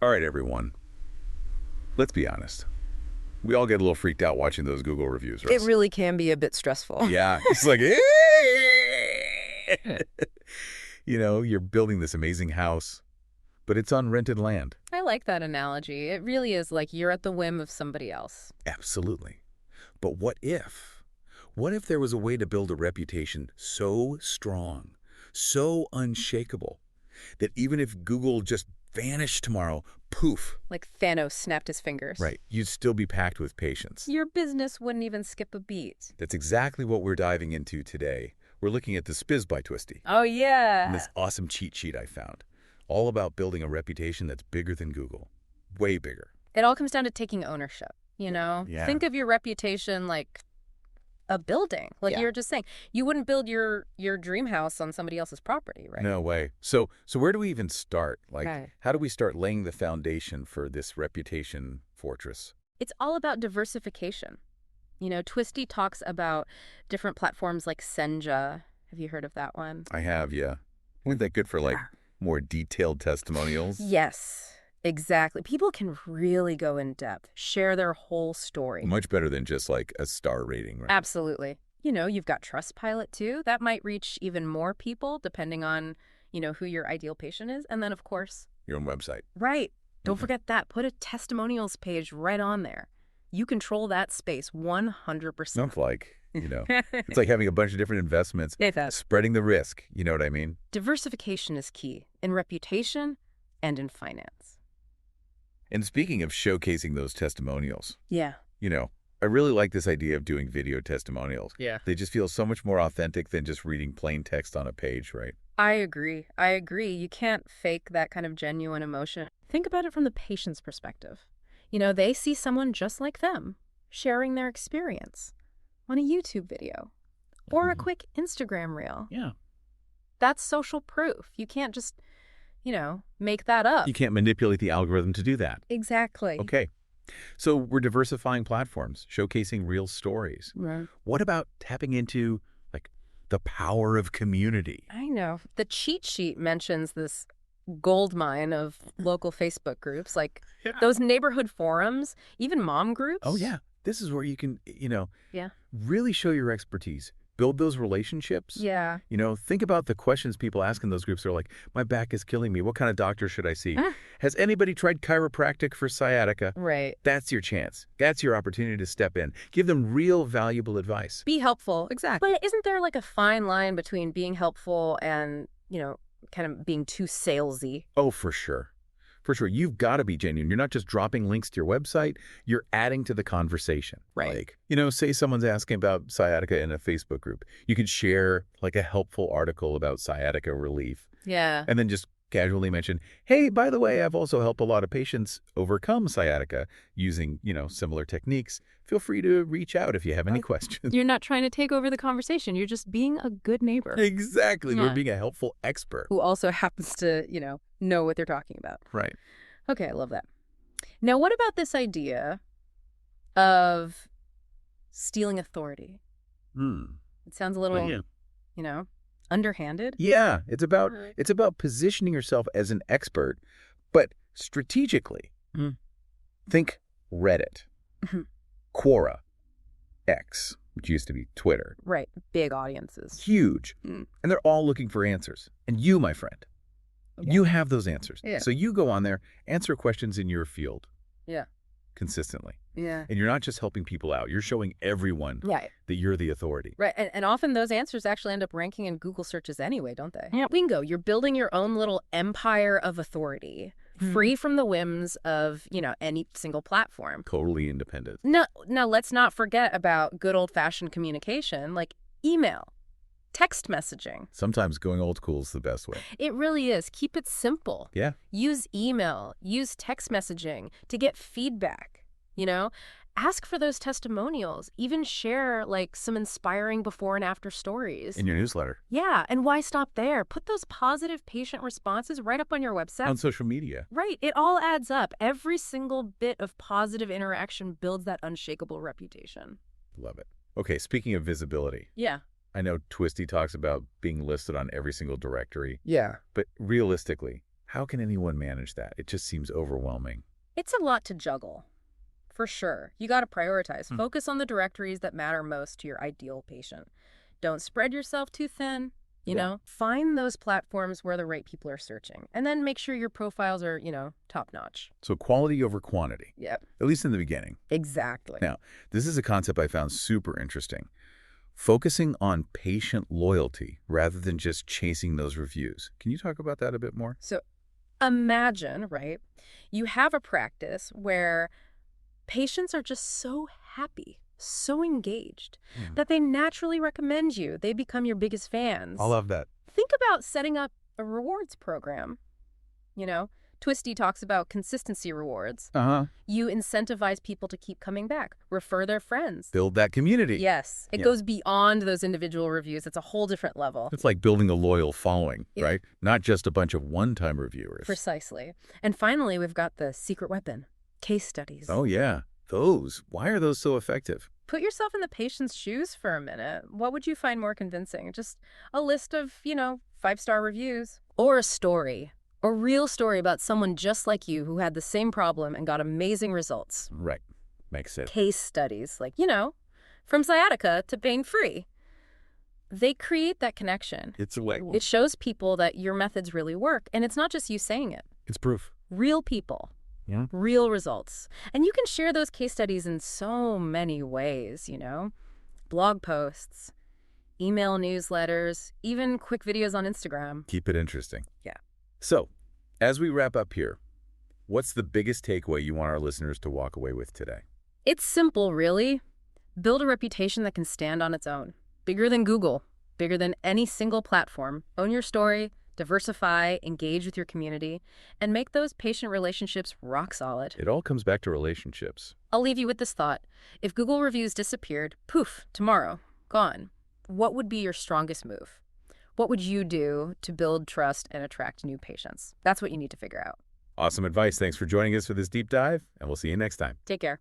All right, everyone. Let's be honest. We all get a little freaked out watching those Google reviews, right? It really can be a bit stressful. Yeah, it's like, you're building this amazing house, but it's on rented land. I like that analogy. It really is like you're at the whim of somebody else. Absolutely. But what if? What if there was a way to build a reputation so strong, so unshakable, that even if Google just vanished tomorrow, poof, Like Thanos snapped his fingers. right, you'd still be packed with patience. Your business wouldn't even skip a beat. That's exactly what we're diving into today. We're looking at the Spiz by Twisty Oh, and yeah. this awesome cheat sheet I found, all about building a reputation that's bigger than Google, way bigger. It all comes down to taking ownership, Yeah. Think of your reputation like a building. Like Yeah. you were just saying. You wouldn't build your dream house on somebody else's property, right? No way. So where do we even start? Like, Right. how do we start laying the foundation for this reputation fortress? It's all about diversification. Twisty talks about different platforms like Senja. Have you heard of that one? I have, yeah. Isn't that good for, like, more detailed testimonials? Yes, exactly. People can really go in depth, share their whole story. Much better than just, like, a star rating, right? Absolutely. You've got Trustpilot too. That might reach even more people depending on, who your ideal patient is. And then, of course, Your own website. right. Don't Mhm. forget that. Put a testimonials page right on there. You control that space 100%. It's like, it's like having a bunch of different investments, spreading the risk. You know what I mean? Diversification is key in reputation and in finance. And speaking of showcasing those testimonials, Yeah. I really like this idea of doing video testimonials. Yeah. They just feel so much more authentic than just reading plain text on a page, right? I agree. You can't fake that kind of genuine emotion. Think about it from the patient's perspective. They see someone just like them sharing their experience on a YouTube video or a quick Instagram reel. Yeah. That's social proof. You can't just, make that up. You can't manipulate the algorithm to do that. Exactly. Okay. So we're diversifying platforms, showcasing real stories. Right. What about tapping into, like, the power of community? I know. The cheat sheet mentions this gold mine of local Facebook groups, like those neighborhood forums, even mom groups. Oh, yeah. This is where you can, Yeah. really show your expertise, build those relationships. Yeah. Think about the questions people ask in those groups. They're like, my back is killing me. What kind of doctor should I see? Has anybody tried chiropractic for sciatica? Right. That's your chance. That's your opportunity to step in. Give them real valuable advice. Be helpful. Exactly. But isn't there like a fine line between being helpful and, kind of being too salesy? Oh, for sure. For sure. You've got to be genuine. You're not just dropping links to your website. You're adding to the conversation. Right. Like, say someone's asking about sciatica in a Facebook group. You could share, like, a helpful article about sciatica relief. Yeah. And then just casually mention, hey, by the way, I've also helped a lot of patients overcome sciatica using, similar techniques. Feel free to reach out if you have any questions. You're not trying to take over the conversation. You're just being a good neighbor. Exactly. Yeah. We're being a helpful expert. Who also happens to, know what they're talking about. Right. Okay, I love that. Now, what about this idea of stealing authority? It sounds a little, underhanded. Yeah, it's about positioning yourself as an expert, but strategically. Think Reddit, Quora, X, which used to be Twitter. Right, big audiences. Huge. And they're all looking for answers. And you, my friend, you have those answers. Yeah. So you go on there, answer questions in your field. Yeah. Consistently. Yeah. And you're not just helping people out. You're showing everyone that you're the authority. Right. And often those answers actually end up ranking in Google searches anyway, don't they? Yeah. Bingo. You're building your own little empire of authority, free from the whims of, any single platform. Totally independent. No, let's not forget about good old-fashioned communication, like email, text messaging. Sometimes going old school is the best way. It really is. Keep it simple. Yeah. Use email, use text messaging to get feedback, Ask for those testimonials. Even share, like, some inspiring before and after stories. In your newsletter. Yeah, and why stop there? Put those positive patient responses right up on your website. On social media. Right. It all adds up. Every single bit of positive interaction builds that unshakable reputation. Love it. Okay, speaking of visibility. Yeah. I know Twisty talks about being listed on every single directory. Yeah. But realistically, How can anyone manage that? It just seems overwhelming. It's a lot to juggle, for sure. You got to prioritize. Focus on the directories that matter most to your ideal patient. Don't spread yourself too thin. Find those platforms where the right people are searching. And then make sure your profiles are, top-notch. So quality over quantity. Yep. At least in the beginning. Exactly. Now, this is a concept I found super interesting. Focusing on patient loyalty rather than just chasing those reviews. Can you talk about that a bit more? So imagine, right, you have a practice where patients are just so happy, so engaged, that they naturally recommend you. They become your biggest fans. I love that. Think about setting up a rewards program. Twisty talks about consistency rewards. You incentivize people to keep coming back, refer their friends. Build that community. Yes. It goes beyond those individual reviews. It's a whole different level. It's like building a loyal following, right? Not just a bunch of one-time reviewers. Precisely. And finally, we've got the secret weapon, case studies. Oh, yeah. Those. Why are those so effective? Put yourself in the patient's shoes for a minute. What would you find more convincing? Just a list of, 5-star reviews. Or a story. A real story about someone just like you who had the same problem and got amazing results. Right. Makes sense. Case studies, like, from sciatica to pain-free. They create that connection. It's a way. It shows people that your methods really work, and it's not just you saying it. It's proof. Real people. Yeah. Real results. And you can share those case studies in so many ways, blog posts, email newsletters, even quick videos on Instagram. Keep it interesting. Yeah. So, as we wrap up here, what's the biggest takeaway you want our listeners to walk away with today? It's simple, really. Build a reputation that can stand on its own. Bigger than Google, bigger than any single platform. Own your story, diversify, engage with your community, and make those patient relationships rock solid. It all comes back to relationships. I'll leave you with this thought. If Google reviews disappeared, poof, tomorrow, gone, what would be your strongest move? What would you do to build trust and attract new patients? That's what you need to figure out. Awesome advice. Thanks for joining us for this deep dive, and we'll see you next time. Take care.